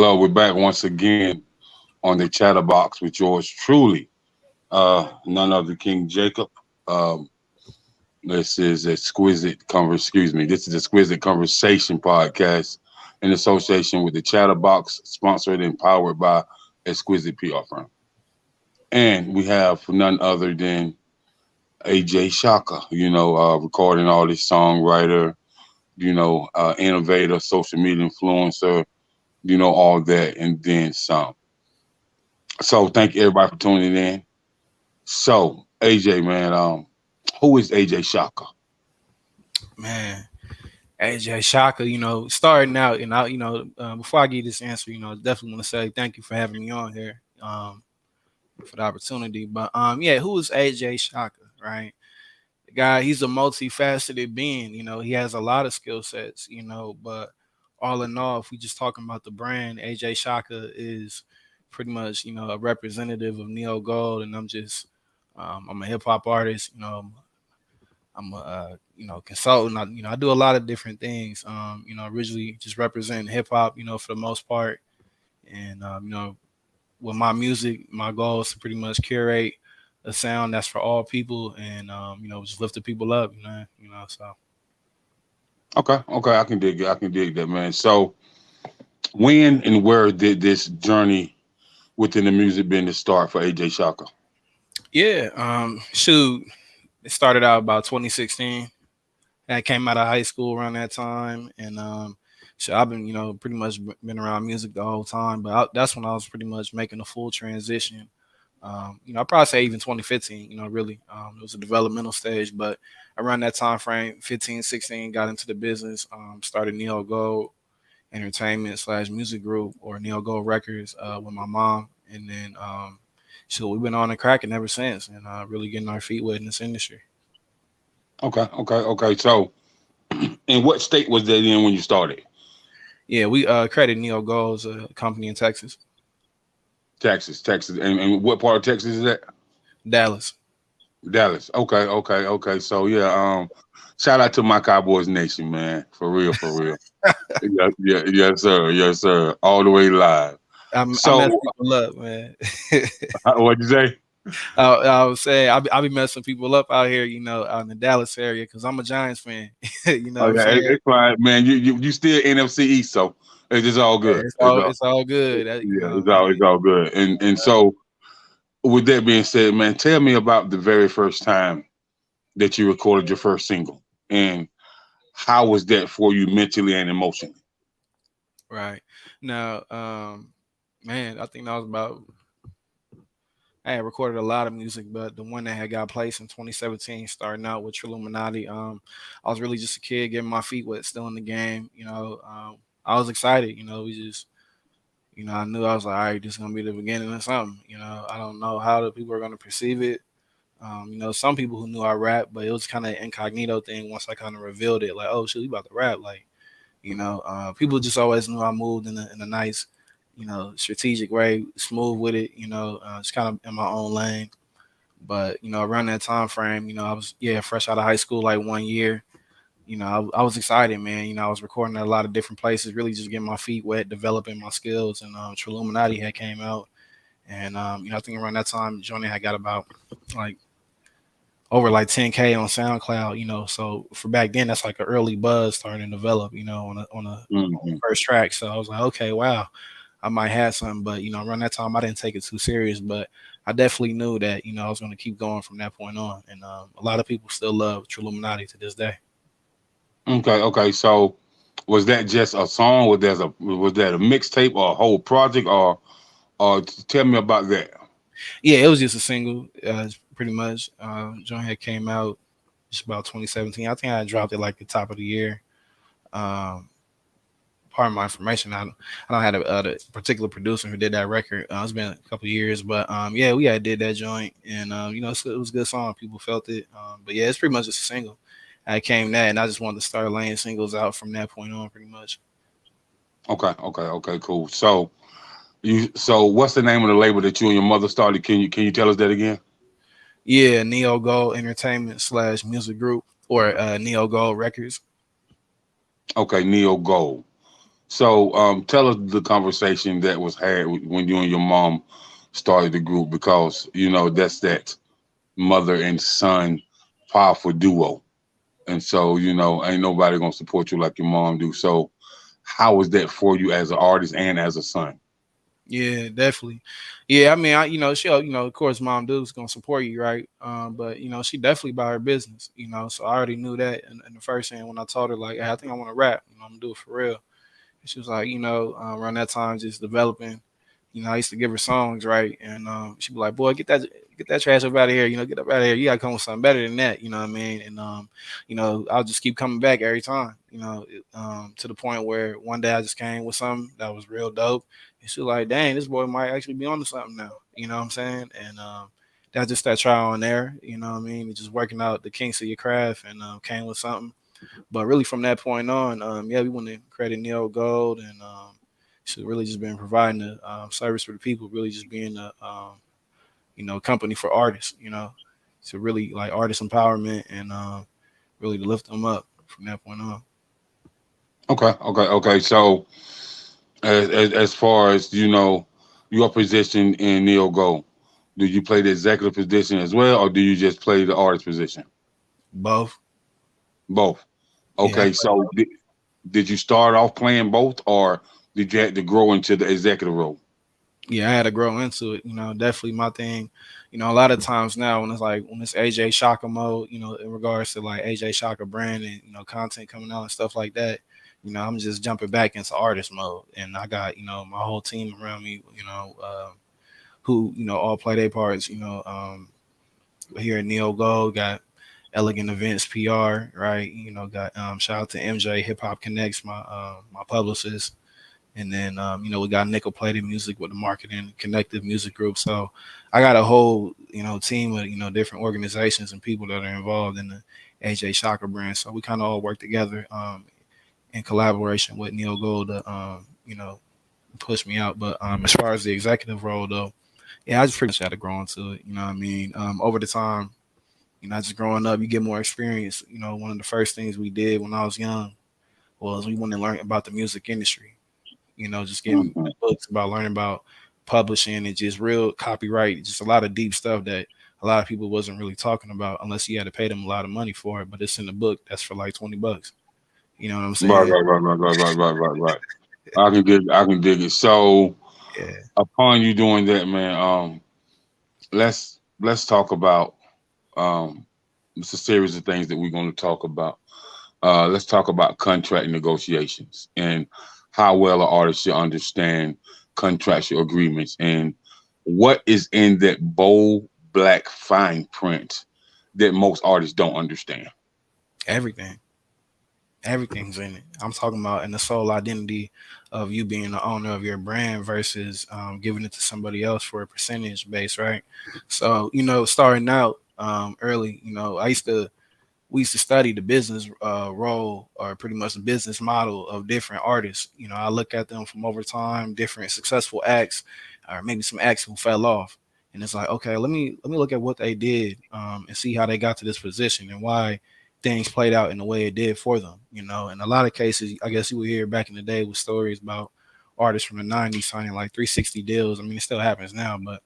Hello, we're back once again on the Chatterbox with yours truly, none other King Jacob. Um, this is Excuse me. This is Exquisite Conversation podcast in association with the Chatterbox, sponsored and powered by Exquisite PR firm. And we have none other than AJ Chaka. Recording artist, songwriter, innovator, social media influencer. All that and then some. So thank you everybody for tuning in. So AJ, man, who is AJ Chaka? Man, AJ Chaka, starting out, and before I give this answer, definitely want to say thank you for having me on here, for the opportunity. But yeah, who is AJ Chaka, right? The guy, he's a multifaceted being. He has a lot of skill sets. But all in all, if we just talking about the brand, AJ Chaka is pretty much, a representative of Neo Gold, and I'm a hip hop artist. I'm a consultant. I do a lot of different things. Originally just representing hip hop, for the most part, and with my music, my goal is to pretty much curate a sound that's for all people, and just lift the people up. So. Okay, I can dig it. I can dig that, man. So when and where did this journey within the music business start for AJ Chaka? Yeah, shoot, it started out about 2016. I came out of high school around that time, and so I've been, pretty much been around music the whole time. But that's when I was pretty much making a full transition. I'd probably say even 2015. Really, it was a developmental stage, but around that time frame, 15, 16, got into the business. Started Neo Gold Entertainment / Music Group, or Neo Gold Records, with my mom, and then so we've been on and cracking ever since, and really getting our feet wet in this industry. Okay. So, in what state was that in when you started? Yeah, we created Neo Gold as a company in Texas. Texas. And what part of Texas is that? Dallas. Dallas. Okay. So yeah, shout out to my Cowboys Nation, man. For real. Yeah, yes, sir. All the way live. I So, mess people up, man. what'd you say? I was saying I be messing people up out here, out in the Dallas area, because I'm a Giants fan. What I'm saying? It's fine, man. You still NFC East, so it's just all Yeah, good. it's all good. It's all good. And so, with that being said, man, tell me about the very first time that you recorded your first single, and how was that for you mentally and emotionally? Right. Now, man, I think that was about. I had recorded a lot of music, but the one that had got placed in 2017, starting out with Trill, I was really just a kid getting my feet wet, still in the game. I was excited. We just, I knew I was like, all right, this is gonna be the beginning of something. I don't know how the people are gonna perceive it. Some people who knew I rap, but it was kind of an incognito thing. Once I kind of revealed it, like, oh shit, you about to rap, like, people just always knew I moved in a nice, strategic way, smooth with it, just kind of in my own lane. But, around that time frame, I was, fresh out of high school, like 1 year. I was excited, man. I was recording at a lot of different places, really just getting my feet wet, developing my skills. And Trill had came out. And, I think around that time, Johnny had got about like over like 10K on SoundCloud, so for back then, that's like an early buzz starting to develop, on a first track. So I was like, okay, wow, I might have something. But, around that time, I didn't take it too serious, but I definitely knew that, I was going to keep going from that point on. And a lot of people still love Trill to this day. Okay. So, was that just a song? Was that a mixtape or a whole project, or tell me about that? Yeah, it was just a single, pretty much. John had came out just about 2017. I think I dropped it like the top of the year. Part of my information, I don't have a particular producer who did that record. It's been a couple of years, but yeah, we had did that joint, and so it was a good song. People felt it, but yeah, it's pretty much just a single. I came that, and I just wanted to start laying singles out from that point on, pretty much. Okay, cool. So what's the name of the label that you and your mother started? Can you tell us that again? Yeah, Neo Gold Entertainment / Music Group, or Neo Gold Records. Okay, Neo Gold. So tell us the conversation that was had when you and your mom started the group, because you know that's that mother and son powerful duo. And so, you know, ain't nobody gonna support you like your mom do. So how was that for you as an artist and as a son? Yeah, definitely. Yeah, I mean, she'll, of course, mom dude's gonna support you, right? But she definitely about her business, So I already knew that in the first hand when I told her like, hey, I think I want to rap, I'm gonna do it for real. And she was like, around that time, just developing. I used to give her songs, right? And she'd be like, "Boy, get that trash up out of here. Get up out of here. You gotta come with something better than that." You know what I mean? And I'll just keep coming back every time. To the point where one day I just came with something that was real dope, and she was like, "Dang, this boy might actually be onto something now." You know what I'm saying? And that's just that trial and error. You know what I mean? Just working out the kinks of your craft, and came with something. But really, from that point on, yeah, we want to credit Neo Gold, and she's really just been providing the service for the people, really just being a company for artists, to really like artist empowerment and really to lift them up from that point on. Okay. So as far as you know, your position in Neo Go, do you play the executive position as well, or do you just play the artist position? Both. Both. Yeah, Okay. So did you start off playing both, or did you have to grow into the executive role? yeah, I had to grow into it. Definitely my thing. A lot of times now when it's AJ Chaka mode, in regards to like AJ Chaka brand and content coming out and stuff like that. I'm just jumping back into artist mode, and I got my whole team around me. Who all play their parts. Here at Neo Gold got Elegant Events PR, right? Got shout out to MJ Hip Hop Connects, my publicist. And then we got nickel plated music with the marketing connective music group. So I got a whole team of different organizations and people that are involved in the AJ Chaka brand. So we kind of all work together in collaboration with Neo Gold to push me out. But as far as the executive role though, yeah, I just pretty much had to grow into it. You know what I mean? Over the time, just growing up, you get more experience. One of the first things we did when I was young was we wanted to learn about the music industry. Just getting Mhm. books about learning about publishing and just real copyright, just a lot of deep stuff that a lot of people wasn't really talking about unless you had to pay them a lot of money for it. But it's in the book that's for like $20. You know what I'm Right, saying? right, right, right, right, right, right, right, right. I can dig it. So Yeah. upon you doing that, man, let's talk about it's a series of things that we're going to talk about. Let's talk about contract negotiations and how well an artist should understand contractual agreements and what is in that bold black fine print that most artists don't understand. Everything. Everything's in it. I'm talking about in the sole identity of you being the owner of your brand versus giving it to somebody else for a percentage base, right? So, starting out early, we used to study the business role or pretty much the business model of different artists. I look at them from over time, different successful acts, or maybe some acts who fell off. And it's like, okay, let me look at what they did and see how they got to this position and why things played out in the way it did for them. In a lot of cases, I guess you would hear back in the day with stories about artists from the '90s signing like 360 deals. I mean, it still happens now, but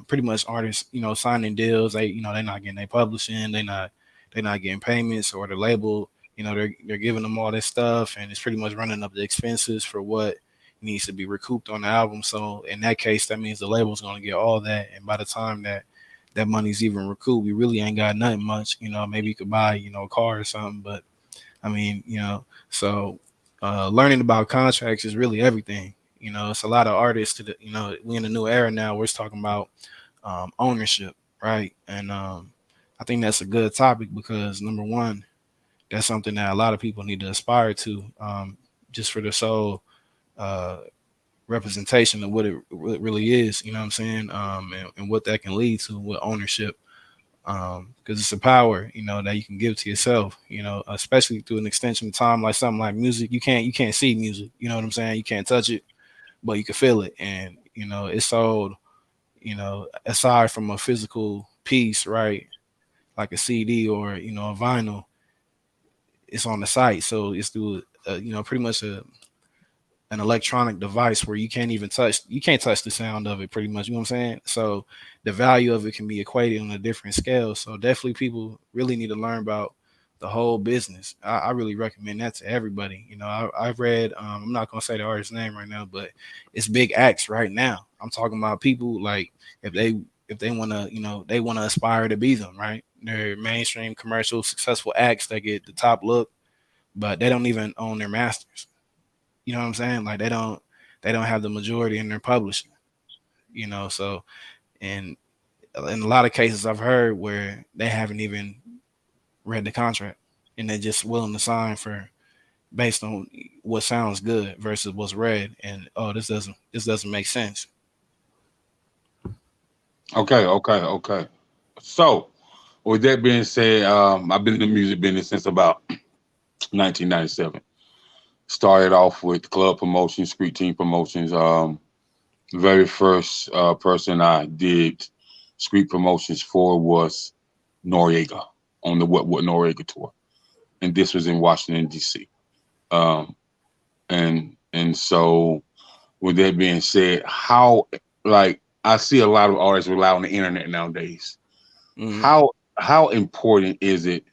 pretty much artists, signing deals. They're not getting their publishing. They're not getting payments, or the label, they're giving them all this stuff, and it's pretty much running up the expenses for what needs to be recouped on the album. So in that case, that means the label's going to get all that, and by the time that money's even recouped, we really ain't got nothing much. Maybe you could buy, a car or something, but I mean, so learning about contracts is really everything. It's a lot of artists to the, we in a new era now. We're talking about ownership, right? And I think that's a good topic because number one, that's something that a lot of people need to aspire to, just for the sole uh, representation of what it really is. You know what I'm saying? And what that can lead to with ownership. Because it's a power, that you can give to yourself, especially through an extension of time, like something like music. You can't see music, you know what I'm saying? You can't touch it, but you can feel it. And, it's sold, aside from a physical piece, right? Like a CD or, a vinyl, it's on the site. So it's through, pretty much an electronic device where you can't touch the sound of it pretty much, you know what I'm saying? So the value of it can be equated on a different scale. So definitely people really need to learn about the whole business. I really recommend that to everybody. I've read, I'm not gonna say the artist's name right now, but it's big acts right now. I'm talking about people like if they want to, they want to aspire to be them, right? They're mainstream commercial successful acts that get the top look, but they don't even own their masters. You know what I'm saying? Like they don't have the majority in their publishing. So and in a lot of cases I've heard where they haven't even read the contract and they're just willing to sign for based on what sounds good versus what's read, and oh, this doesn't make sense. Okay. So, with that being said, I've been in the music business since about 1997. Started off with club promotions, street team promotions. Very first person I did street promotions for was Noriega on the What Noriega tour, and this was in Washington D.C. Um, and so, with that being said, how like I see a lot of artists rely on the internet nowadays. Mm-hmm. How important is it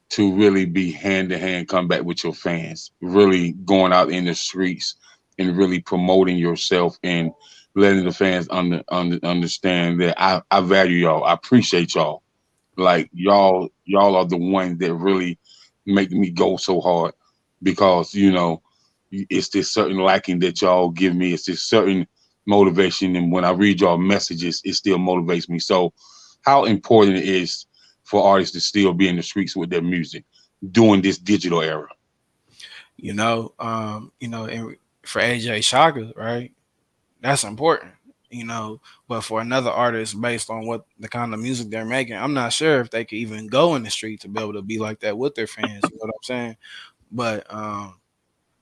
to really be hand to hand combat with your fans, really going out in the streets and really promoting yourself and letting the fans understand that I value y'all, I appreciate y'all. Like y'all are the ones that really make me go so hard because it's this certain liking that y'all give me. It's this certain motivation, and when I read y'all messages, it still motivates me. So, how important it is for artists to still be in the streets with their music during this digital era? And for AJ Chaka, right? That's important. But for another artist, based on what the kind of music they're making, I'm not sure if they could even go in the street to be able to be like that with their fans. You know what I'm saying? But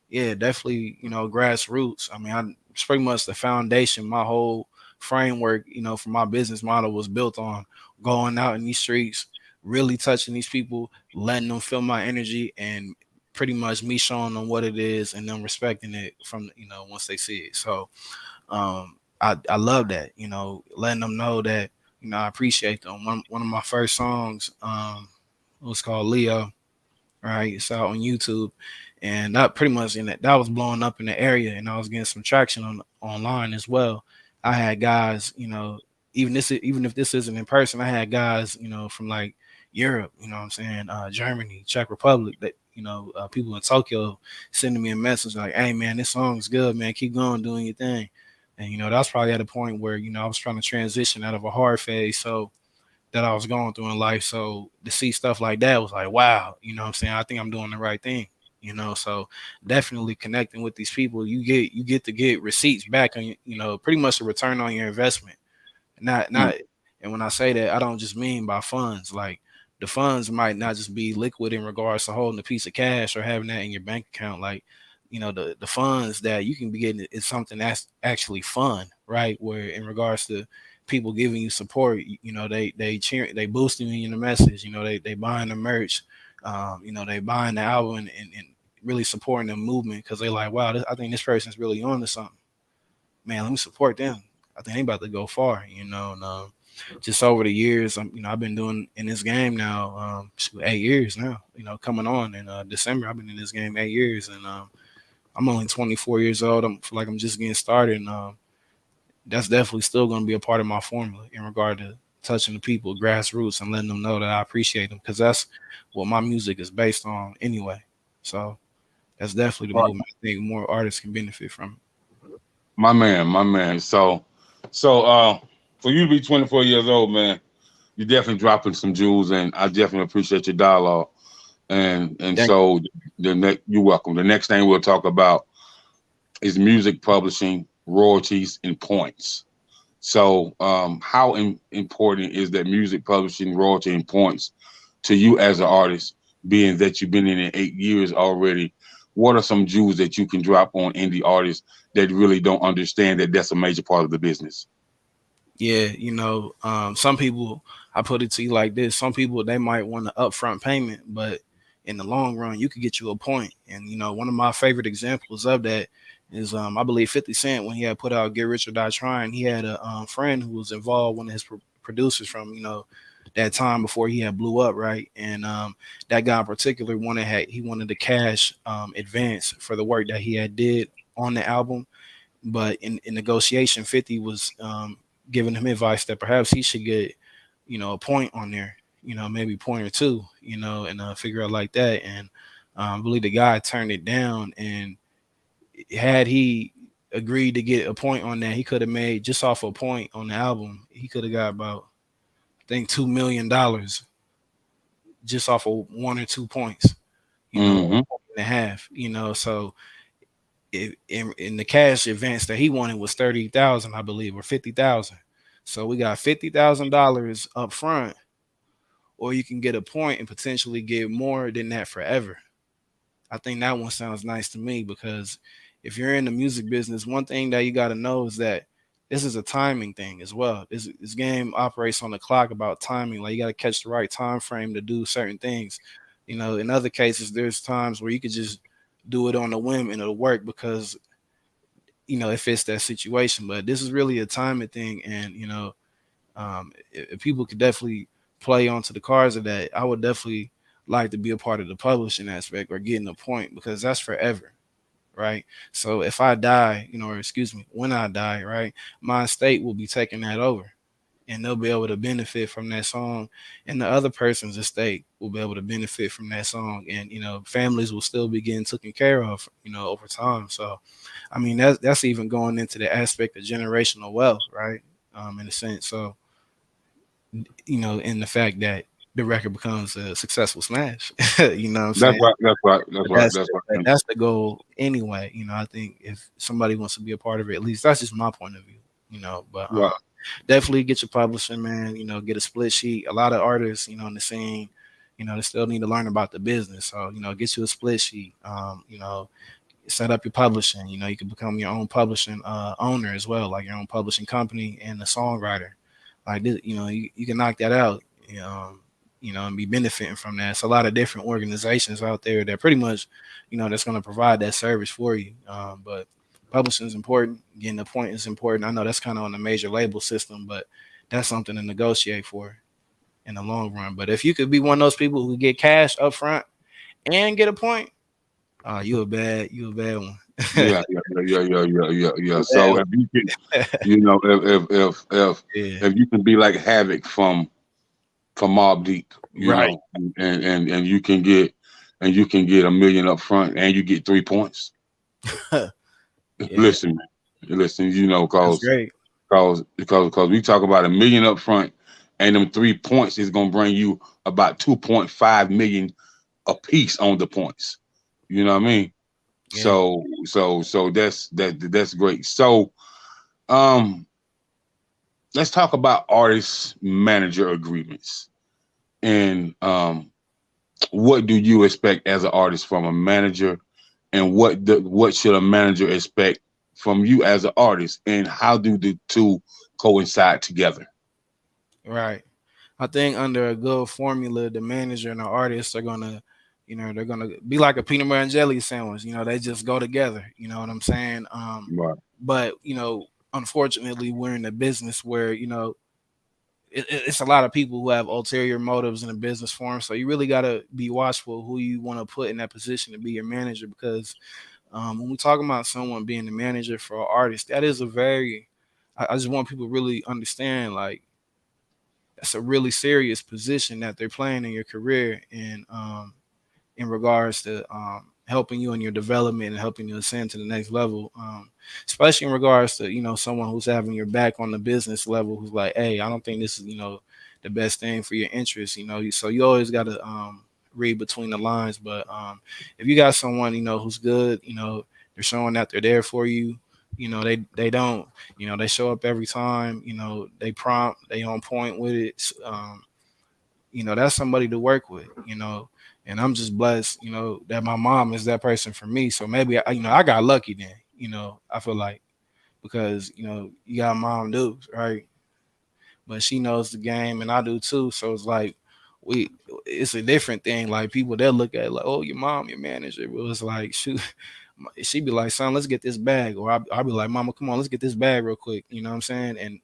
yeah, definitely, grassroots. I mean, it's pretty much the foundation. My whole framework, for my business model was built on going out in these streets, really touching these people, letting them feel my energy, and pretty much me showing them what it is and them respecting it from, once they see it. So I love that, letting them know that, I appreciate them. One of my first songs was called Leo, right? It's out on YouTube, and that pretty much that was blowing up in the area, and I was getting some traction online as well. I had guys, even if this isn't in person, I had guys, from like Europe, you know what I'm saying, Germany, Czech Republic, that people in Tokyo sending me a message like, "Hey man, this song's good, man. Keep going, doing your thing." And that's probably at a point where I was trying to transition out of a hard phase, so that I was going through in life. So to see stuff like that was like, wow, what I'm saying? I think I'm doing the right thing, So definitely connecting with these people, you get to get receipts back on, pretty much a return on your investment. Not and when I say that, I don't just mean by funds. Like the funds might not just be liquid in regards to holding a piece of cash or having that in your bank account. Like, the funds that you can be getting is something that's actually fun, right? Where in regards to people giving you support, they cheer, they boosting you in the message, they buying the merch, they buying the album and really supporting the movement because they like, wow, I think this person's really on to something. Man, let me support them. I think they about to go far, and just over the years, I've been doing in this game now, 8 years now. Coming on in December, I've been in this game 8 years, and I'm only 24 years old. I feel like I'm just getting started, and that's definitely still going to be a part of my formula in regard to touching the people, grassroots, and letting them know that I appreciate them because that's what my music is based on anyway. So that's definitely the Right. movement. I think more artists can benefit from My man. So for you to be 24 years old, man, you're definitely dropping some jewels, and I definitely appreciate your dialogue. And it. so you're welcome. The next thing we'll talk about is music publishing, royalties, and points. So, how important is that music publishing, royalty, and points to you as an artist, being that you've been in it 8 years already? What are some jewels that you can drop on indie artists that really don't understand that that's a major part of the business? Yeah, some people, I put it to you like this: some people they might want an upfront payment, but in the long run, you could get you a point. And one of my favorite examples of that is I believe 50 Cent, when he had put out Get Rich or Die Trying, he had a friend who was involved, one of his producers from that time before he had blew up, right? And that guy in particular wanted the cash advance for the work that he had did on the album. But in negotiation, 50 was giving him advice that perhaps he should get a point on there, maybe a point or two, and figure out like that. And I believe the guy turned it down, and had he agreed to get a point on that, he could have made, just off a point on the album, he could have got about, I think, $2 million just off of 1 or 2 points, Mm-hmm. and a half, so in the cash advance that he wanted was 30,000, I believe, or 50,000. So we got $50,000 up front, or you can get a point and potentially get more than that forever. I think that one sounds nice to me, because if you're in the music business, one thing that you got to know is that this is a timing thing as well. This game operates on the clock about timing. Like, you got to catch the right time frame to do certain things. In other cases, there's times where you could just do it on a whim and it'll work because it fits that situation. But this is really a timing thing, and if people could definitely play onto the cards of that, I would definitely like to be a part of the publishing aspect or getting a point, because that's forever, right? So if I die, or excuse me, when I die, right, my estate will be taking that over, and they'll be able to benefit from that song, and the other person's estate will be able to benefit from that song, and families will still be getting taken care of, over time. So, I mean, that's even going into the aspect of generational wealth, right? In a sense, so in the fact that the record becomes a successful smash, you know what I'm That's saying? right. That's right. That's But right. That's right. that's the goal anyway. I think if somebody wants to be a part of it, at least that's just my point of view. But Right. definitely get your publishing, man. Get a split sheet. A lot of artists, in the scene, they still need to learn about the business. So, get you a split sheet. Set up your publishing. You can become your own publishing owner as well, like your own publishing company and a songwriter. Like this, you can knock that out. And be benefiting from that. It's a lot of different organizations out there that pretty much, that's going to provide that service for you. But publishing is important. Getting a point is important. I know that's kind of on the major label system, but that's something to negotiate for in the long run. But if you could be one of those people who get cash up front and get a point, you a bad one. Yeah. Yeah. Yeah. Yeah. Yeah. Yeah. Yeah. You a bad So if you can, if yeah. if you can be like Havoc from Mobb Deep, Right. and you can get a million up front and you get 3 points. Yeah, Listen, man. Listen, that's great. because we talk about a million up front, and them 3 points is gonna bring you about 2.5 million a piece on the points. You know what I mean? Yeah. So that's great. So um let's talk about artist manager agreements. And what do you expect as an artist from a manager, and what should a manager expect from you as an artist, and how do the two coincide together? Right. I think under a good formula, the manager and the artist are gonna, they're gonna be like a peanut butter and jelly sandwich. They just go together. You know what I'm saying? Right. But unfortunately, we're in a business where it's a lot of people who have ulterior motives in a business form. So you really gotta be watchful who you want to put in that position to be your manager, because when we talk about someone being the manager for an artist, that is a very, I just want people to really understand, like, that's a really serious position that they're playing in your career, and in regards to helping you in your development and helping you ascend to the next level, especially in regards to someone who's having your back on the business level, who's like, hey, I don't think this is the best thing for your interests. So you always got to read between the lines. But if you got someone who's good, they're showing that they're there for you. They don't, they show up every time. They prompt, they on point with it. That's somebody to work with. And I'm just blessed, that my mom is that person for me. So maybe I got lucky then. I feel like, because you got mom dudes, right? But she knows the game, and I do too. So it's like it's a different thing. Like, people, they'll look at it like, oh, your mom, your manager. But it's like, shoot, she'd be like, son, let's get this bag. Or I'll be like, mama, come on, let's get this bag real quick. You know what I'm saying? And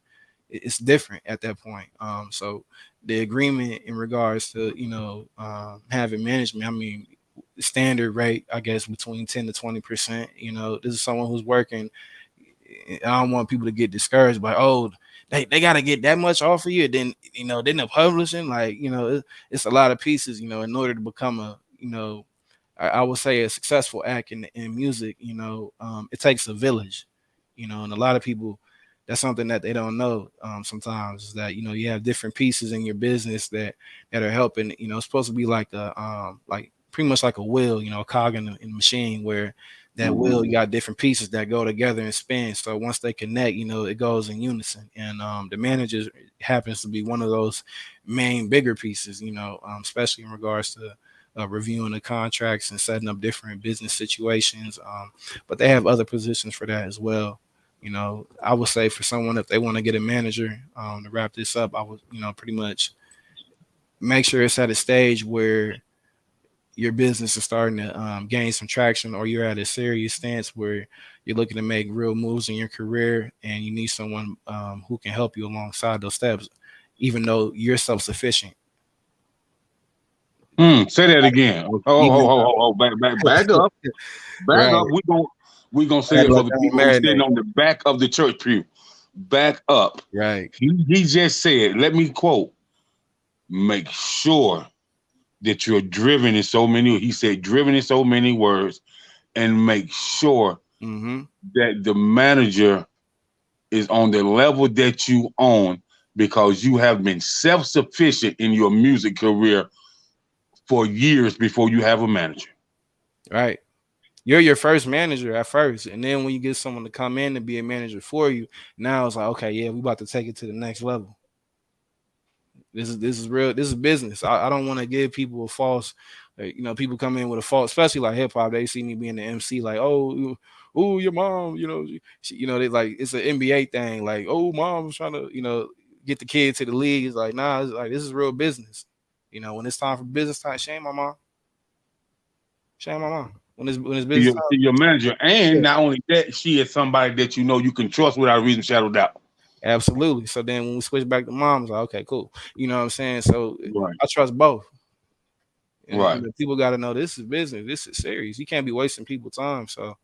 it's different at that point. So the agreement in regards to, having management, I mean, standard rate, I guess, between 10 to 20%. This is someone who's working. I don't want people to get discouraged by, oh, they got to get that much off of you. Then, then the publishing, like, it's a lot of pieces, in order to become a, I would say a successful act in music. It takes a village, and a lot of people, that's something that they don't know sometimes, is that, you have different pieces in your business that are helping. It's supposed to be like like pretty much like a wheel, a cog in the machine, where that wheel, you got different pieces that go together and spin. So once they connect, it goes in unison. And the manager happens to be one of those main bigger pieces, especially in regards to reviewing the contracts and setting up different business situations. But they have other positions for that as well. I would say for someone, if they want to get a manager, to wrap this up, I would, pretty much make sure it's at a stage where your business is starting to gain some traction, or you're at a serious stance where you're looking to make real moves in your career, and you need someone who can help you alongside those steps, even though you're self-sufficient. Say that again. Back up. Back up. We're gonna say it for the people who sitting on the back of the church pew. Back up. Right. He just said, let me quote, make sure that you're driven in so many, he said driven in so many words, and make sure that the manager is on the level that you own, because you have been self-sufficient in your music career for years before you have a manager. Right. You're your first manager at first, and then when you get someone to come in and be a manager for you, now it's like, okay, yeah, we about to take it to the next level. This is real. This is business. I don't want to give people a false, people come in with a false, especially like hip hop. They see me being the MC, like, oh, your mom, they like, it's an NBA thing, like, oh, mom's trying to, get the kid to the league. It's like, nah, it's like, this is real business. When it's time for business time, shame my mom. Shame my mom. When it's business to your manager, and not only that, she is somebody that you can trust without a reason, shadow of doubt. Absolutely. So then when we switch back to moms, like, okay, cool. You know what I'm saying? So I trust both. And people got to know this is business. This is serious. You can't be wasting people's time. So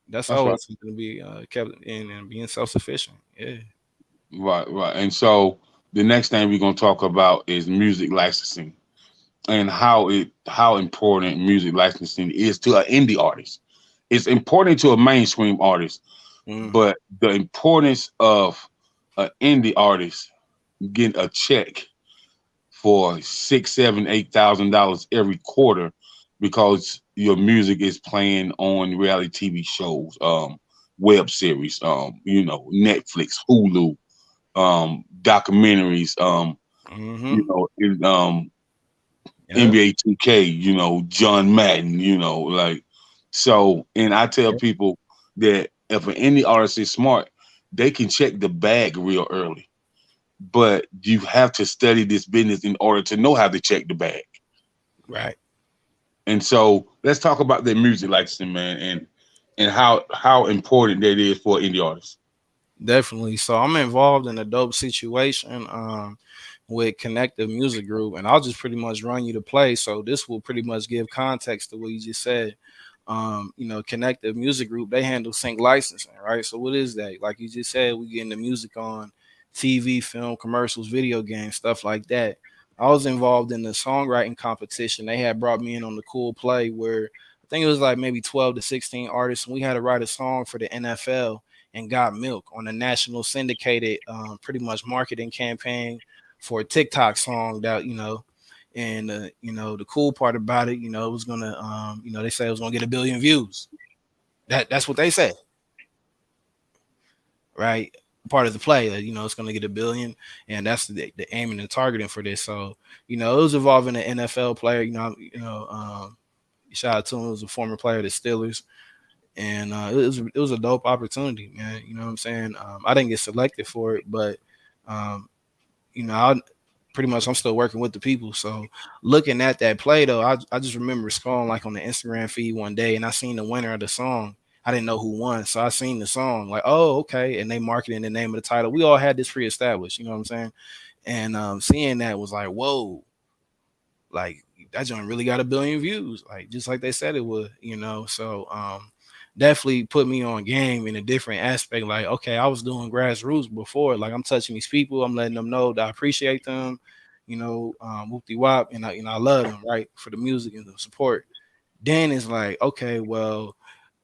that's always going to be kept in, and being self-sufficient. Yeah. Right. And so the next thing we're going to talk about is music licensing, and how important music licensing is to an indie artist. It's important to a mainstream artist, but the importance of an indie artist getting a check for $6,000, $7,000, $8,000 every quarter, because your music is playing on reality TV shows, web series, Netflix, Hulu, documentaries, NBA 2K, John Madden, like, so. And I tell people that if an indie artist is smart, they can check the bag real early, but you have to study this business in order to know how to check the bag. Right. And so let's talk about the music licensing, man, and how important that is for indie artists. Definitely. So I'm involved in a dope situation with Connective Music Group, and I'll just pretty much run you the play. So this will pretty much give context to what you just said. Connective Music Group, they handle sync licensing, right? So what is that? Like you just said, we getting the music on TV, film, commercials, video games, stuff like that. I was involved in the songwriting competition. They had brought me in on the cool play where I think it was like maybe 12 to 16 artists, and we had to write a song for the NFL and Got Milk on a national syndicated pretty much marketing campaign for a TikTok song that, and the cool part about it, it was gonna they said it was gonna get 1 billion views. That's what they said. Right. Part of the play that, it's gonna get 1 billion, and that's the aiming and targeting for this. So, it was involving an NFL player, shout out to him, was a former player of the Steelers. And it was a dope opportunity, man. You know what I'm saying? I didn't get selected for it, but I pretty much I'm still working with the people. So looking at that play though, I just remember scrolling like on the Instagram feed one day and I seen the winner of the song. I didn't know who won. So I seen the song, like, oh, okay. And they marketed the name of the title. We all had this pre-established, you know what I'm saying? And seeing that was like, whoa, like that joint really got 1 billion views, like just like they said it would, you know. So definitely put me on game in a different aspect. Like, okay, I was doing grassroots before, like I'm touching these people, I'm letting them know that I appreciate them, you know, whoop de wop, and I love them, right, for the music and the support. Then it's like, okay, well,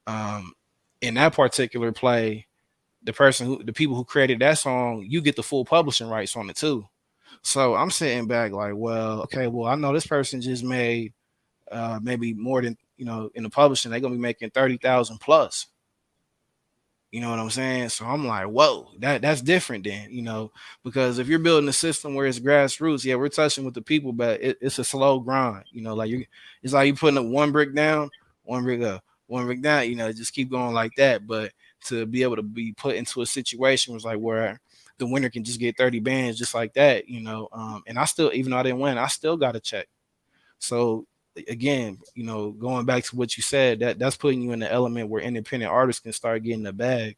um in that particular play, the people who created that song, you get the full publishing rights on it too. So I'm sitting back like, well, okay, well, I know this person just made maybe more than, you know, in the publishing, they're gonna be making 30,000 plus. You know what I'm saying? So I'm like, whoa, that's different then, you know, because if you're building a system where it's grassroots, yeah, we're touching with the people, but it's a slow grind, you know, like it's like you putting up one brick down, one brick up, one brick down, you know, just keep going like that. But to be able to be put into a situation was like where the winner can just get 30 bands just like that, you know. And I still, even though I didn't win, I still got a check. So again, you know, going back to what you said, that's putting you in the element where independent artists can start getting the bag.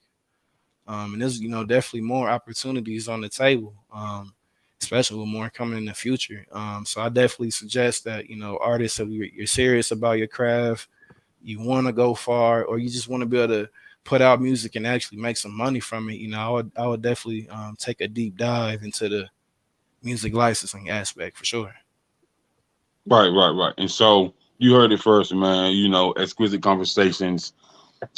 And there's, you know, definitely more opportunities on the table, especially with more coming in the future. So I definitely suggest that, you know, artists, if you're serious about your craft, you want to go far, or you just want to be able to put out music and actually make some money from it, you know, I would definitely take a deep dive into the music licensing aspect for sure. Right, right, right. And so you heard it first, man. You know, Exquisite Conversations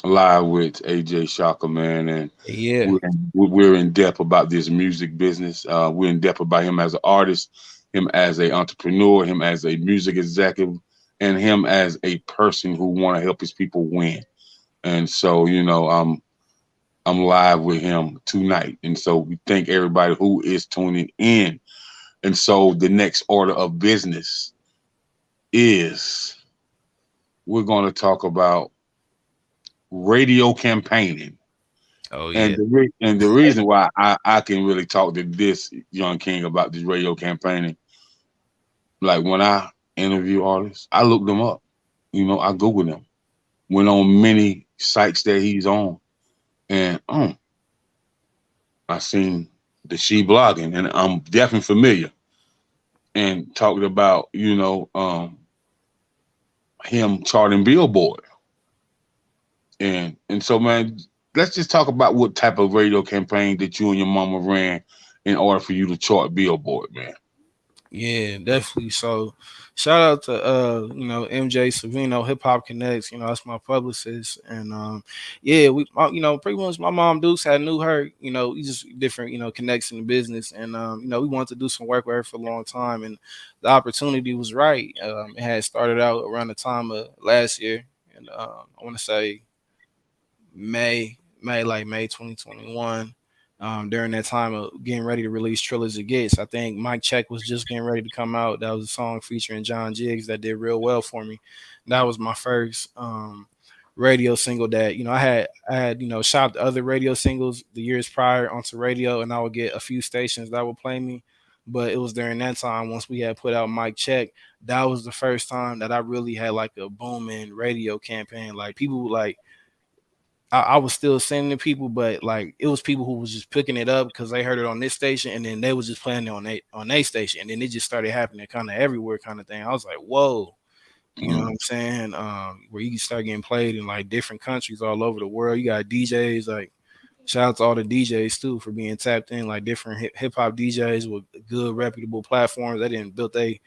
live with AJ Chaka, man, and Yeah. we're in depth about this music business. We're in depth about him as an artist, him as an entrepreneur, him as a music executive, and him as a person who want to help his people win. And so, you know, I'm live with him tonight, and so we thank everybody who is tuning in. And so the next order of business is we're going to talk about radio campaigning. Oh And yeah. the reason why I can really talk to this young king about this radio campaigning, like when I interview artists, I look them up. You know, I Google them. Went on many sites that he's on, and I seen the she blogging, and I'm definitely familiar. And talked about, you know, him charting Billboard, and so man, let's just talk about what type of radio campaign that you and your mama ran in order for you to chart Billboard, man. Yeah, definitely. So shout out to you know, MJ Savino, Hip Hop Connects, you know, that's my publicist. And yeah, you know, pretty much my mom Dukes had knew her, you know, we just different, you know, connects in the business. And you know, we wanted to do some work with her for a long time, and the opportunity was right. It had started out around the time of last year, and I want to say May 2021. During that time of getting ready to release Trill as It Gets, I think Mike Check was just getting ready to come out. That was a song featuring John Jiggs that did real well for me. That was my first radio single that, you know, I had you know, shopped other radio singles the years prior onto radio, and I would get a few stations that would play me. But it was during that time, once we had put out Mike Check, that was the first time that I really had like a booming radio campaign. Like people like I was still sending to people, but like it was people who was just picking it up because they heard it on this station, and then they was just playing it on a station, and then it just started happening kind of everywhere, kind of thing. I was like, whoa, you know what I'm saying? Where you can start getting played in like different countries all over the world. You got DJs, like shout out to all the DJs too for being tapped in, like different hip hop DJs with good reputable platforms. They didn't build they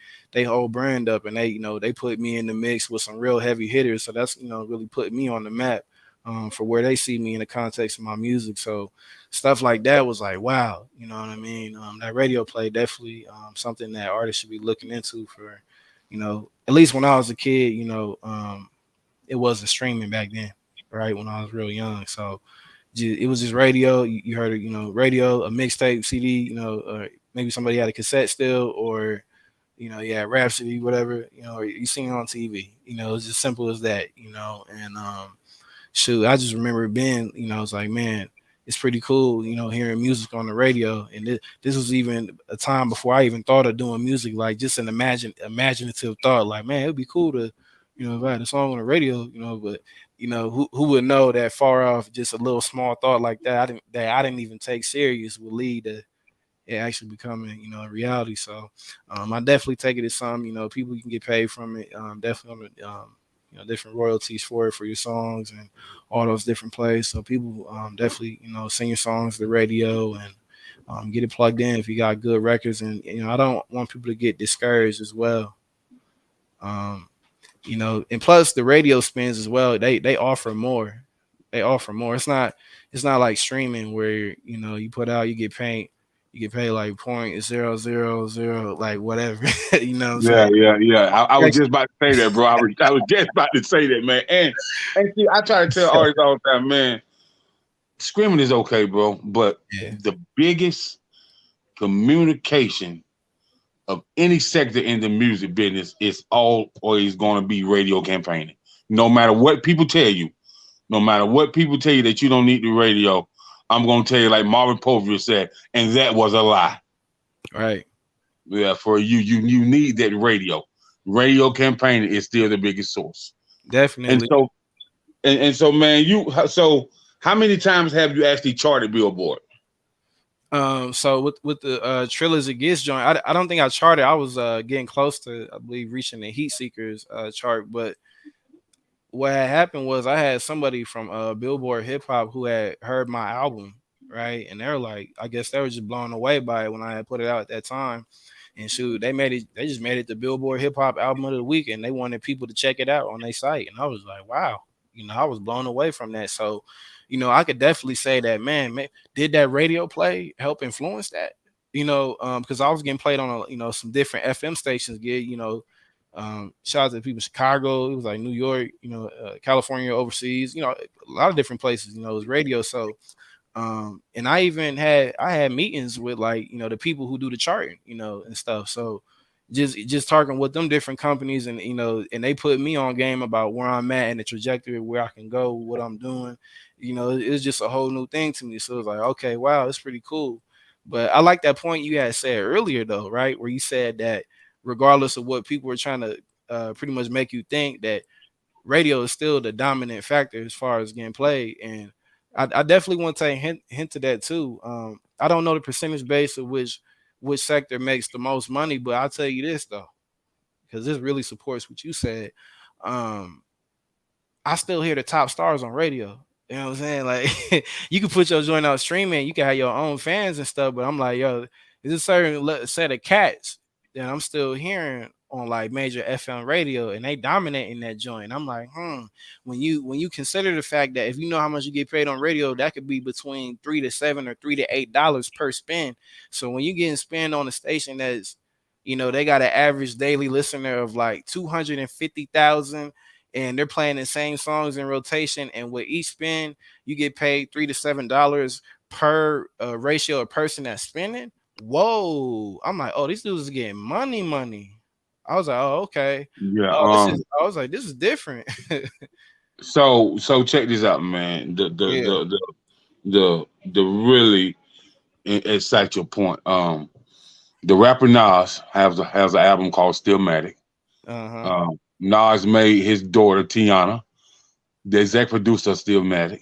whole brand up, and they, you know, they put me in the mix with some real heavy hitters. So that's, you know, really put me on the map for where they see me in the context of my music. So stuff like that was like, wow, you know what I mean? That radio play definitely something that artists should be looking into for, you know, at least when I was a kid, you know, it wasn't streaming back then, right? When I was real young. So it was just radio. You heard it, you know, radio, a mixtape, CD, you know, or maybe somebody had a cassette still, or, you know, yeah, Rhapsody, whatever, you know, or you seen it on TV. You know, it's as simple as that, you know. And shoot, I just remember being, you know, I was like, man, it's pretty cool, hearing music on the radio. And this was even a time before I even thought of doing music, like just an imaginative thought, like, man, it'd be cool to, if I had a song on the radio, but who would know that far off, just a little small thought like that I didn't even take serious would lead to it actually becoming, a reality. So I definitely take it as something, people can get paid from it. Definitely on the different royalties for it, for your songs and all those different plays. So people definitely, send your songs to the radio and get it plugged in if you got good records. And, I don't want people to get discouraged as well. And plus the radio spins as well. They offer more. They offer more. It's not like streaming where, you put out, you get paid like 0.000, like whatever. You know what I'm saying? Yeah. I was just about to say that, bro. I was just about to say that, man. And see, I try to tell artists all the time, man, screaming is okay, bro. But the biggest communication of any sector in the music business is always going to be radio campaigning. No matter what people tell you, that you don't need the radio, I'm going to tell you, like Marvin Povia said, and that was a lie. Right. Yeah, for you need that radio. Radio campaigning is still the biggest source. Definitely. And so, man, so how many times have you actually charted Billboard? So with the Trill As It Gets joint, I don't think I charted. I was getting close to, I believe, reaching the Heat Seekers chart, but what had happened was I had somebody from Billboard Hip Hop who had heard my album, right? And they're like, I guess they were just blown away by it when I had put it out at that time. And shoot, they just made it the Billboard Hip Hop Album of the Week, and they wanted people to check it out on their site. And I was like, wow, I was blown away from that. So, I could definitely say that, man, did that radio play help influence that? Because I was getting played on some different FM stations, shout out to people in Chicago. It was like New York, California, overseas, a lot of different places, it was radio. So, and I had meetings with the people who do the charting, and stuff. So just talking with them different companies and, and they put me on game about where I'm at and the trajectory, where I can go, what I'm doing, it was just a whole new thing to me. So it was like, okay, wow, it's pretty cool. But I like that point you had said earlier though, right? Where you said that regardless of what people were trying to pretty much make you think, that radio is still the dominant factor as far as getting played. And I definitely want to take a hint to that too. I don't know the percentage base of which sector makes the most money, but I'll tell you this though, because this really supports what you said. I still hear the top stars on radio. You know what I'm saying? Like you can put your joint out streaming, you can have your own fans and stuff, but I'm like, yo, there's a certain set of cats that I'm still hearing on like major FM radio, and they dominating that joint. I'm like, when you consider the fact that if you know how much you get paid on radio, that could be between $3 to $7 or $3 to $8 per spin. So when you getting spin on a station that's, they got an average daily listener of like 250,000, and they're playing the same songs in rotation, and with each spin you get paid $3 to $7 per ratio of person that's spinning. Whoa, I'm like, oh, these dudes are getting money. I was like, oh, okay. Yeah. I was like, this is different. So check this out, man. The really excite your point. The rapper Nas has an album called Stillmatic. Nas made his daughter Tiana the exec producer of Stillmatic,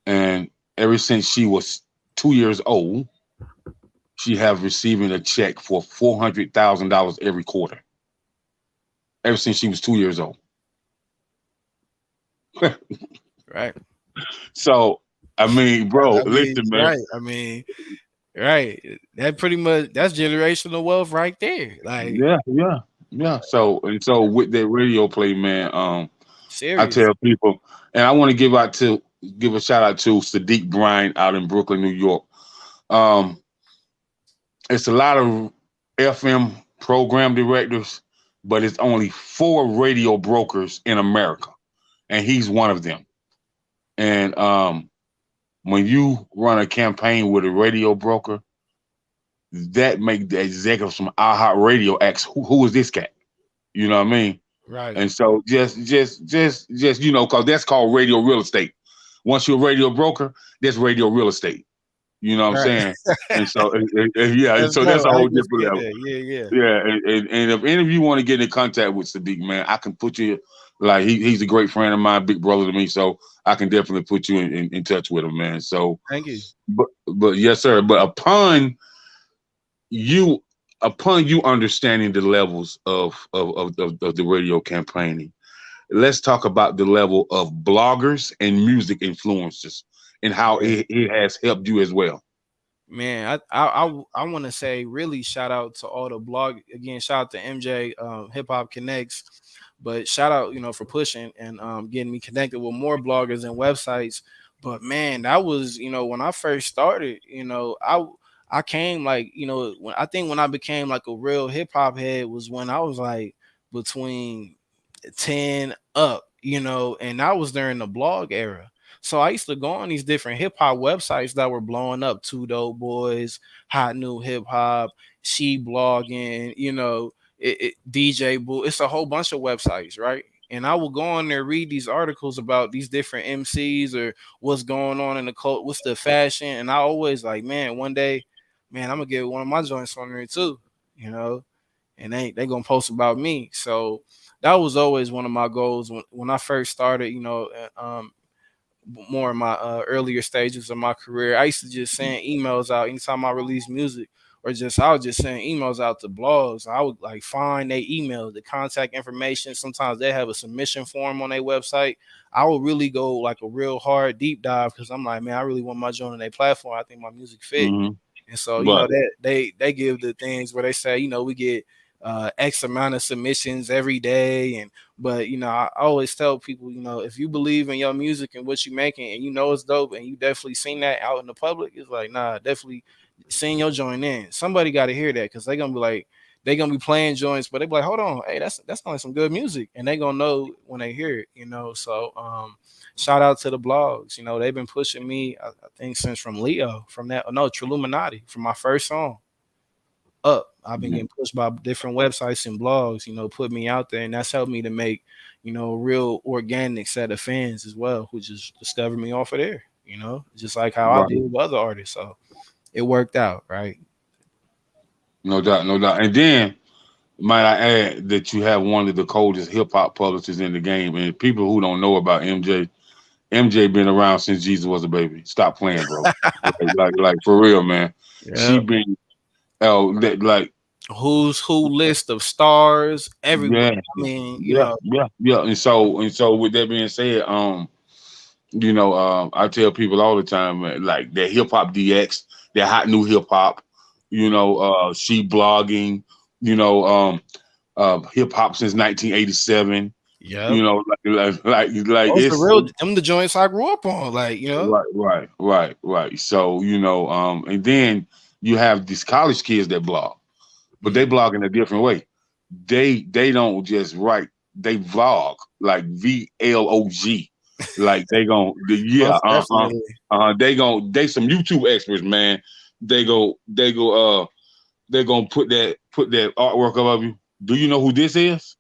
and ever since she was 2 years old, she have receiving a check for $400,000 every quarter. Ever since she was 2 years old. Right. So, I mean, bro, listen, man. Right. I mean, right. That's generational wealth right there. Like, yeah. So with that radio play, man, serious. I tell people, and I want to give a shout out to Sadiq Bryan out in Brooklyn, New York. It's a lot of FM program directors, but it's only 4 radio brokers in America, and he's one of them. And when you run a campaign with a radio broker, that make the executives from iHeartRadio ask, who is this cat? You know what I mean? Right. And so just because that's called radio real estate. Once you're a radio broker, there's radio real estate. You know what I'm Right. saying? And so, yeah, That's so that's dope. a I whole ain't gonna different skip level. that. Yeah, yeah. Yeah, and if any of you want to get in contact with Sadiq, man, I can put you like he's a great friend of mine, big brother to me, so I can definitely put you in touch with him, man. So, Thank you. but yes, sir. But you upon you understanding the levels of the radio campaigning, let's talk about the level of bloggers and music influencers and how Yeah. it has helped you as well. Man, I want to say really shout out to all the blog again. Shout out to MJ Hip Hop Connects, but shout out for pushing and getting me connected with more bloggers and websites. But man, that was when I first started. I came like when I think when I became like a real hip hop head was when I was like between 10 up, and that was during the blog era. So I used to go on these different hip hop websites that were blowing up, Two Dope Boys, Hot New Hip Hop, She Blogging, DJ Boo. It's a whole bunch of websites, right? And I will go on there, read these articles about these different MCs or what's going on in the cult, what's the fashion. And I always like, man, one day, man, I'm gonna get one of my joints on there too, and they gonna post about me. So that was always one of my goals when I first started, more in my earlier stages of my career. I used to just send emails out anytime I released music, or I would just send emails out to blogs. I would like find their email, the contact information. Sometimes they have a submission form on their website. I would really go like a real hard deep dive because I'm like, man, I really want my joint on their platform. I think my music fit. Mm-hmm. And so, But that they give the things where they say, we get X amount of submissions every day. But I always tell people, if you believe in your music and what you're making and it's dope and you definitely seen that out in the public, it's like, nah, definitely seeing your joint in. Somebody got to hear that because they're gonna be like, they're gonna be playing joints, but they be like, hold on, hey, that's like some good music, and they gonna know when they hear it, So shout out to the blogs. They've been pushing me, I think since from Leo, from that Trilluminati, from my first song up. I've been getting pushed by different websites and blogs, put me out there, and that's helped me to make, a real organic set of fans as well, who just discovered me off of there, just like how I right, did with other artists. So it worked out, right? no doubt, no doubt. And then might I add that you have one of the coldest hip hop publishers in the game, and people who don't know about MJ been around since Jesus was a baby. Stop playing, bro. Like for real, man. She Yeah. been like Who's who list of stars, yeah, everybody. I mean, yeah. And so with that being said, I tell people all the time, man, like that hip hop DX, that hot new hip hop, she blogging, hip hop since 1987. yeah. Like Those the it's real them the joints I grew up on, right. So and then you have these college kids that blog, but they blog in a different way. They don't just write, they vlog, like VLOG. Like Most definitely. they some YouTube experts, man. They're gonna put that artwork up of you. Do you know who this is?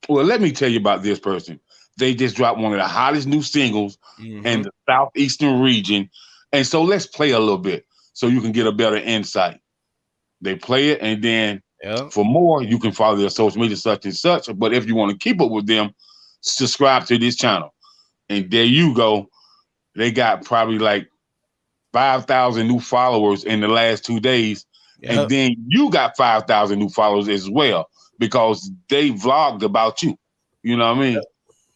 Well, let me tell you about this person. They just dropped one of the hottest new singles in the southeastern region. And so let's play a little bit so you can get a better insight. They play it, and then for more, you can follow their social media such and such. But if you want to keep up with them, subscribe to this channel. And there you go. They got probably like 5,000 new followers in the last 2 days. And then you got 5,000 new followers as well because they vlogged about you. You know what I mean?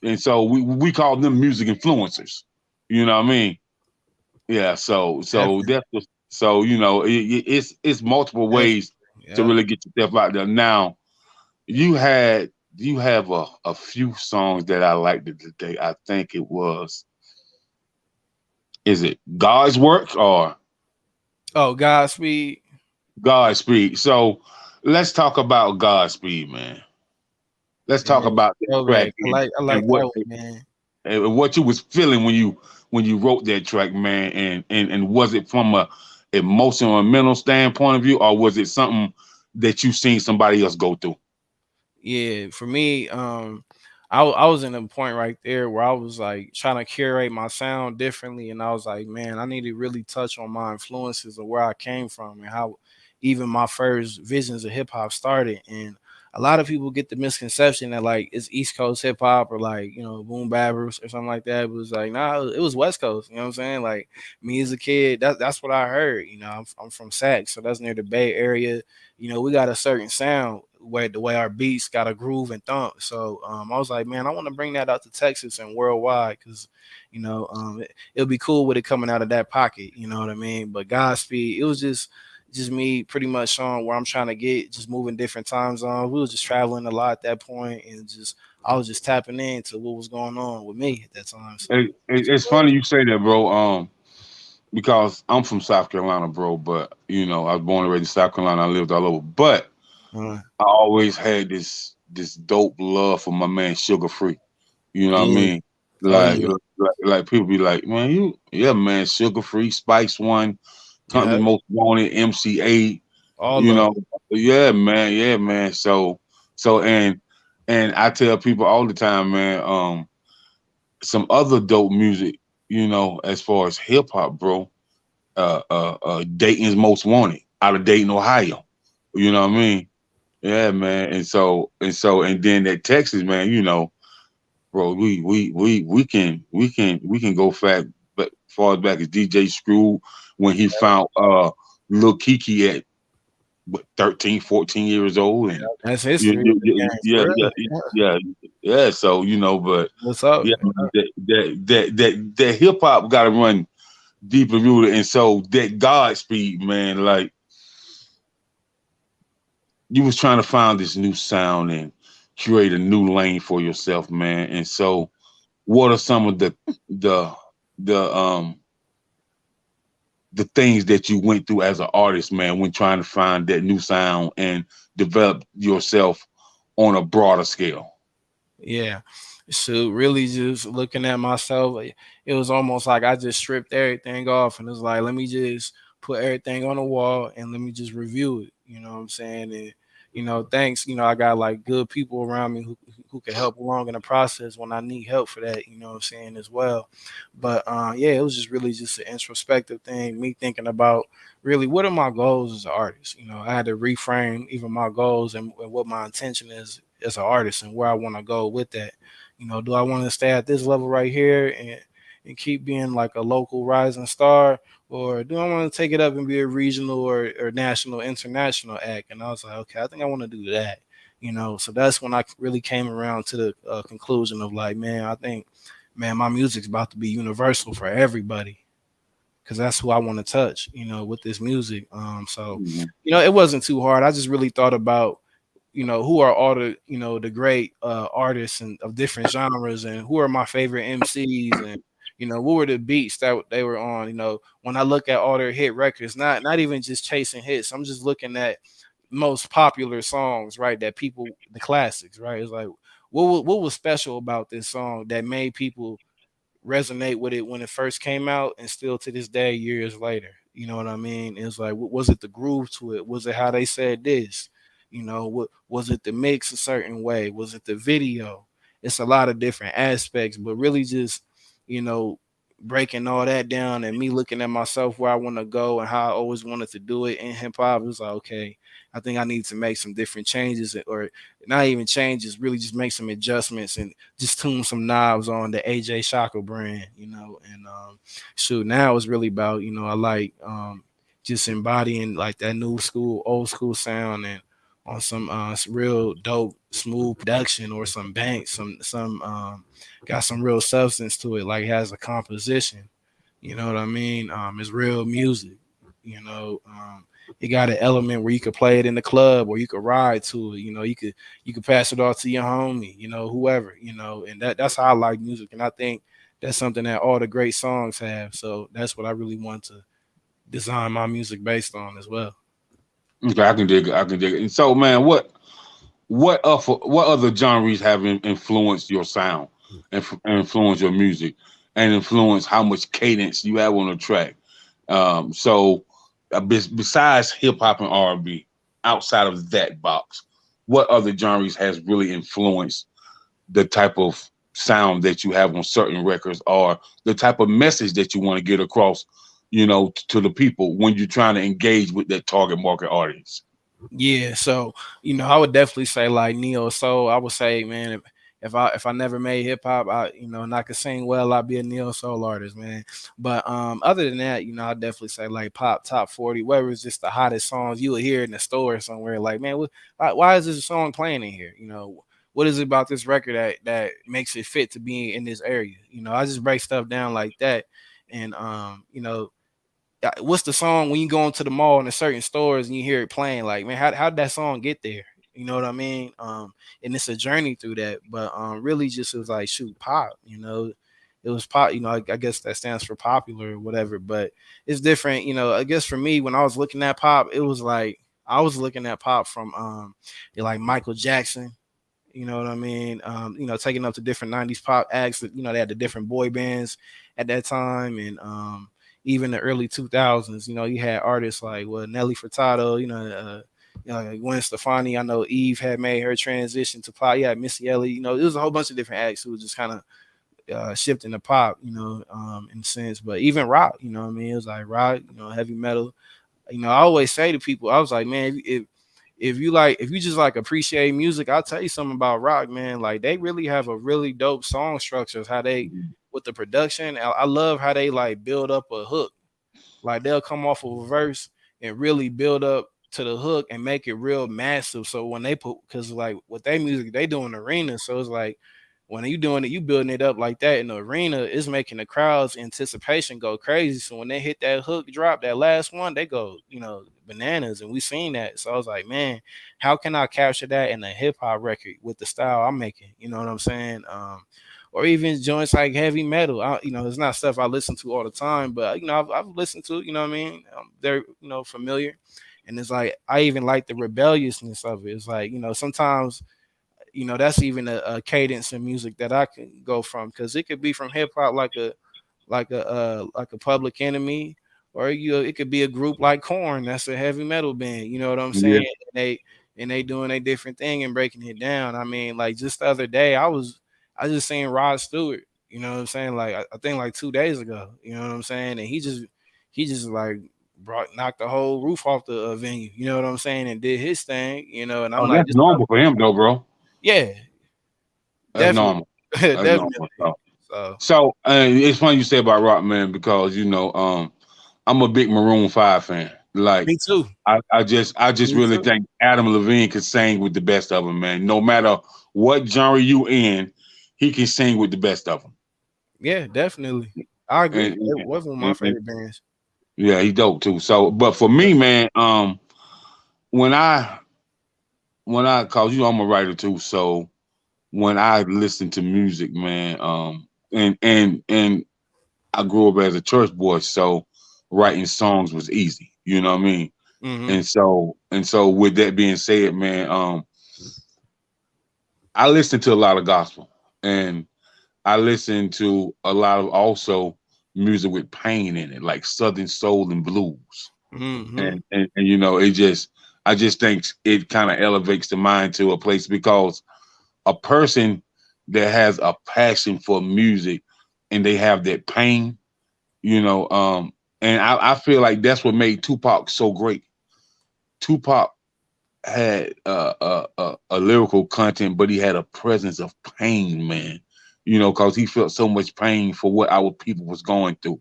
And so we call them music influencers. You know what I mean? Yeah. So that's it's multiple ways to really get yourself out there. Now you have a few songs that I liked today. I think it was. Is it God's Work or? Oh, Godspeed. Godspeed. So let's talk about Godspeed, man. Let's talk about that track I like that one, man. And what you was feeling when you wrote that track, man. And was it from a emotional and mental standpoint of view, or was it something that you seen somebody else go through? Yeah, for me, I was in a point right there where I was like trying to curate my sound differently, and I was like, man, I need to really touch on my influences of where I came from and how even my first visions of hip hop started. And a lot of people get the misconception that like it's East Coast hip hop or like boom babbers or something like that. It was like nah, it was West Coast. You know what I'm saying? Like me as a kid, that's what I heard. I'm from Sac, so that's near the Bay Area. We got a certain sound where the way our beats got a groove and thump. So I was like, man, I want to bring that out to Texas and worldwide because it'll be cool with it coming out of that pocket. You know what I mean? But Godspeed, it was just me pretty much showing where I'm trying to get, just moving different time zones. We was just traveling a lot at that point, and just I was just tapping into what was going on with me at that time. So It's funny you say that, bro. Because I'm from South Carolina, bro. But I was born and raised in South Carolina. I lived all over. But I always had this dope love for my man Sugar Free. You know what I yeah, mean? oh Like, yeah, like people be like, man, man, Sugar Free, Spice One, yeah, Country Most Wanted, MC8. all You of know, yeah, man. So I tell people all the time, man. Some other dope music, as far as hip hop, bro. Dayton's Most Wanted out of Dayton, Ohio. You know what I mean? Yeah, man. And then that Texas, man, bro, we can go but far as back as DJ Screw when he found Lil Kiki at 13, 14 years old, and that's history in the game yeah, for yeah, real. yeah, yeah. So but What's up? yeah, man, that hip hop got to run deeper rooted, and so that Godspeed, man, like you was trying to find this new sound and create a new lane for yourself, man. And so, what are some of the the um the things that you went through as an artist, man, when trying to find that new sound and develop yourself on a broader scale? Yeah. So really just looking at myself, it was almost like I just stripped everything off and it's like, let me just put everything on the wall and let me just review it. You know what I'm saying? And thanks, I got like good people around me who can help along in the process when I need help for that, you know what I'm saying, as well. But yeah, it was just really just an introspective thing, me thinking about really what are my goals as an artist. I had to reframe even my goals and what my intention is as an artist and where I want to go with that. Do I want to stay at this level right here and keep being like a local rising star, or do I want to take it up and be a regional or national, international act? And I was like, okay, I think I want to do that. So that's when I really came around to the conclusion of like, man, I think, man, my music's about to be universal for everybody because that's who I want to touch, with this music. So, Mhm. it wasn't too hard. I just really thought about, who are all the, the great artists and of different genres, and who are my favorite MCs, and what were the beats that they were on. When I look at all their hit records, not even just chasing hits, I'm just looking at most popular songs, right? That people, the classics, right? It's like what was special about this song that made people resonate with it when it first came out and still to this day years later. You know what I mean? It's like, was it the groove to it? Was it how they said this? What was it, the mix a certain way? Was it the video? It's a lot of different aspects, but really just, you know, breaking all that down and me looking at myself where I want to go and how I always wanted to do it in hip hop. It was like, okay, I think I need to make some different changes, or not even changes, really just make some adjustments and just tune some knobs on the AJ Chaka brand, and shoot, now it's really about, I like just embodying like that new school, old school sound, and on some real dope, smooth production, or some bank, some got some real substance to it, like it has a composition. You know what I mean? It's real music. It got an element where you could play it in the club or you could ride to it. You could pass it off to your homie, whoever, and that's how I like music. And I think that's something that all the great songs have. So that's what I really want to design my music based on as well. Okay, I can dig it. I can dig it. And so, man, what other genres have influenced your sound and influenced your music and influenced how much cadence you have on a track? Besides hip hop and R&B, outside of that box, what other genres has really influenced the type of sound that you have on certain records, or the type of message that you want to get across, to the people when you're trying to engage with that target market audience. Yeah, so I would definitely say like neo soul. I would say, man, if I never made hip hop, and I could sing well, I'd be a neo soul artist, man. But other than that, I'd definitely say like pop top 40, whatever is just the hottest songs you would hear in the store somewhere. Like, man, why is this song playing in here? What is it about this record that makes it fit to be in this area? I just break stuff down like that, and what's the song when you go into the mall in a certain stores and you hear it playing? Like, man, how'd that song get there? You know what I mean? And it's a journey through that. But really just it was like shoot pop, it was pop, I guess that stands for popular or whatever, but it's different, I guess for me when I was looking at pop, it was like I was looking at pop from like Michael Jackson, you know what I mean? Taking up to different 90s pop acts that, they had the different boy bands at that time, and even the early 2000s, you had artists like Nelly Furtado, like Gwen Stefani. I know Eve had made her transition to pop. Yeah, Missy Elliott. It was a whole bunch of different acts who was just kind of shifting to pop, in a sense. But even rock, it was like rock, heavy metal. I always say to people, I was like, man, if you just like appreciate music, I'll tell you something about rock, man. Like they really have a really dope song structures. How they with the production, I love how they like build up a hook. Like they'll come off of a verse and really build up to the hook and make it real massive. So when they put, because like with their music, they do in the arena. So it's like when you doing it, you building it up like that in the arena, it's making the crowd's anticipation go crazy. So when they hit that hook drop, that last one, they go, bananas. And we seen that. So I was like, man, how can I capture that in a hip hop record with the style I'm making? You know what I'm saying? Or even joints like heavy metal. It's not stuff I listen to all the time, but I've listened to, you know what I mean? They're familiar. And it's like I even like the rebelliousness of it. It's like, sometimes, that's even a cadence in music that I can go from, because it could be from hip hop like a Public Enemy, or it could be a group like Korn that's a heavy metal band. You know what I'm saying? Yeah. And they doing a different thing and breaking it down. I mean, like just the other day, I just seen Rod Stewart, you know what I'm saying? Like I think like 2 days ago, you know what I'm saying? And he just like knocked the whole roof off the venue, you know what I'm saying? And did his thing, and I'm Oh, like, that's normal for him though, bro. yeah, That's definitely, normal. That's definitely. normal. So So it's funny you say about rock, man, because I'm a big Maroon 5 fan. Like me too. I just Me really too. think Adam Levine could sing with the best of them, man. No matter what genre you in, he can sing with the best of them. Yeah, definitely. I agree. And, It was one of my favorite bands. yeah, he dope too. So, but for me, man, when I cause I'm a writer too, so when I listen to music, man, and I grew up as a church boy, so writing songs was easy. You know what I mean? Mm-hmm. And so with that being said, man, I listen to a lot of gospel, and I listen to a lot of also music with pain in it, like Southern soul and blues. Mm-hmm. And I just think it kind of elevates the mind to a place, because a person that has a passion for music and they have that pain, and I feel like that's what made Tupac so great. Tupac had a lyrical content, but he had a presence of pain, man. Because he felt so much pain for what our people was going through,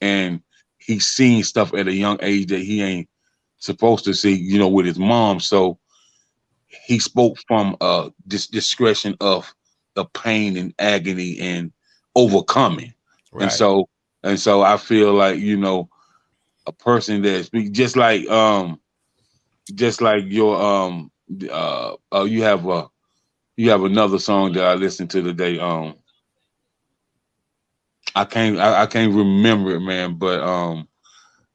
and he seen stuff at a young age that he ain't supposed to see, with his mom. So he spoke from this discretion of the pain and agony and overcoming. And Right. so I feel like, a person that speak just like your you have another song that I listened to today. I can't remember it, man, but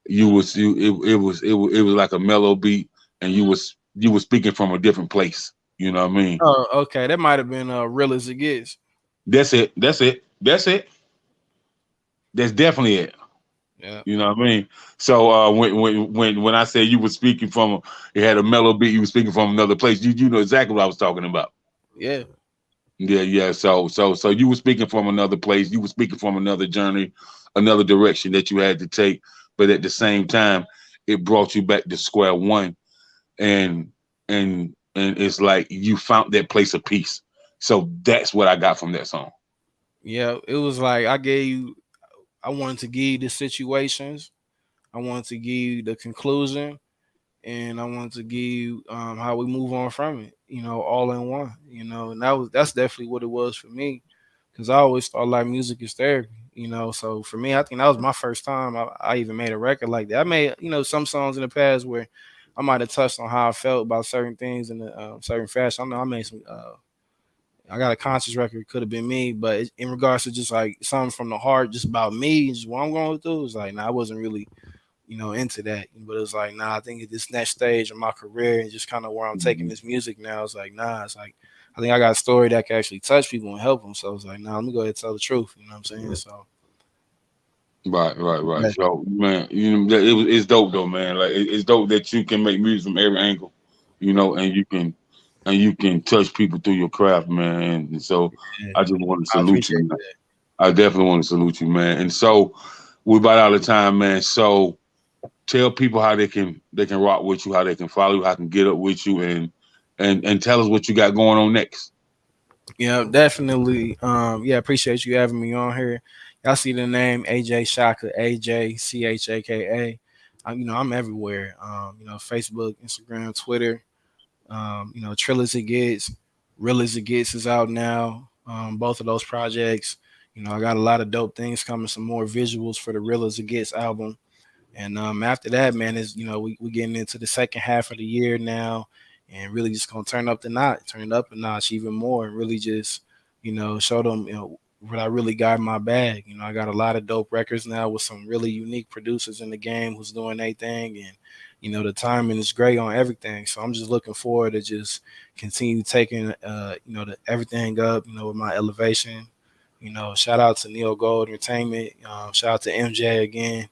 it was like a mellow beat, and you was speaking from a different place. You know what I mean? Oh, okay. That might have been Real as It Gets. That's it. That's it. That's it. That's definitely it. Yeah. You know what I mean? So when I say you were speaking it had a mellow beat, you were speaking from another place. You know exactly what I was talking about. Yeah. Yeah. So you were speaking from another place. You were speaking from another journey, another direction that you had to take. But at the same time, it brought you back to square one, and and it's like you found that place of peace. So that's what I got from that song. Yeah, it was like I wanted to give you the situations, I wanted to give you the conclusion, and I wanted to give you how we move on from it. All in one. And that's definitely what it was for me, because I always thought like music is therapy. So for me, I think that was my first time I even made a record like that. I made some songs in the past where I might have touched on how I felt about certain things in a certain fashion. I know I made some. I got a conscious record, could have been me, but in regards to just like something from the heart, just about me, just what I'm going through, it's like, nah, I wasn't really into that. But it's like, nah, I think at this next stage of my career and just kind of where I'm taking this music now, it's like, nah, it's like, I think I got a story that can actually touch people and help them. So it's like, nah, let me go ahead and tell the truth. You know what I'm saying? So, Right. yeah. So man, it's dope though, man. Like it's dope that you can make music from every angle, and you can touch people through your craft, man. And so Yeah, I just want to I salute appreciate you, man. that. I definitely want to salute you, man. And so we're about out of time, man. So tell people how they can rock with you, how they can follow you, how they can get up with you, and tell us what you got going on next. Yeah, definitely. Yeah, appreciate you having me on here. Y'all see the name AJ Chaka, AJCHAKA. I'm everywhere. Facebook, Instagram, Twitter. Trill as it gets, real as it gets is out now. Both of those projects. I got a lot of dope things coming. Some more visuals for the Real as it gets album. And after that, man, is we getting into the second half of the year now, and really just gonna turn it up a notch even more, and really just show them what I really got in my bag. I got a lot of dope records now with some really unique producers in the game who's doing their thing, and the timing is great on everything. So I'm just looking forward to just continue taking everything up, with my elevation. Shout out to Neo Gold Entertainment. Shout out to MJ again.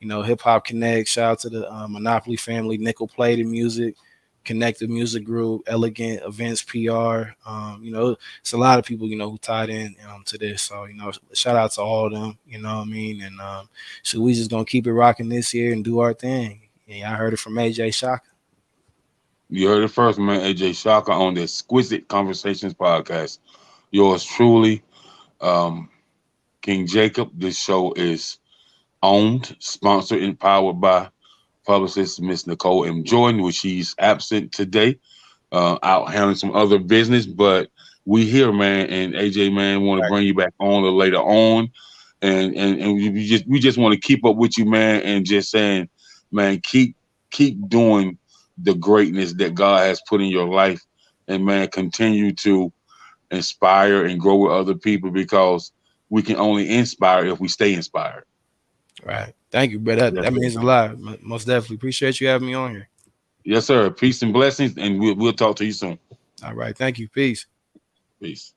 Hip Hop Connect. Shout out to the Monopoly family, Nickel Plated Music, Connected Music Group, Elegant Events PR. It's a lot of people, who tied in to this. So, shout out to all of them, you know what I mean? And so we just going to keep it rocking this year and do our thing. Yeah, I heard it from AJ Chaka. You heard it first, man. AJ Chaka on the Exquisite Conversations podcast. Yours truly, um, King Jacob. This show is owned, sponsored, and powered by publicist Miss Nicole M. Jordan, which she's absent today, out handling some other business. But we here, man, and AJ, man, want to bring you back on a little later on, and we just want to keep up with you, man, and just saying, man, keep doing the greatness that God has put in your life, and man, continue to inspire and grow with other people because we can only inspire if we stay inspired. Right. Thank you, bro. That, Yes, that sir. means a lot. Most definitely. Appreciate you having me on here. Yes, sir. Peace and blessings, and we'll talk to you soon. All right. Thank you. Peace. Peace.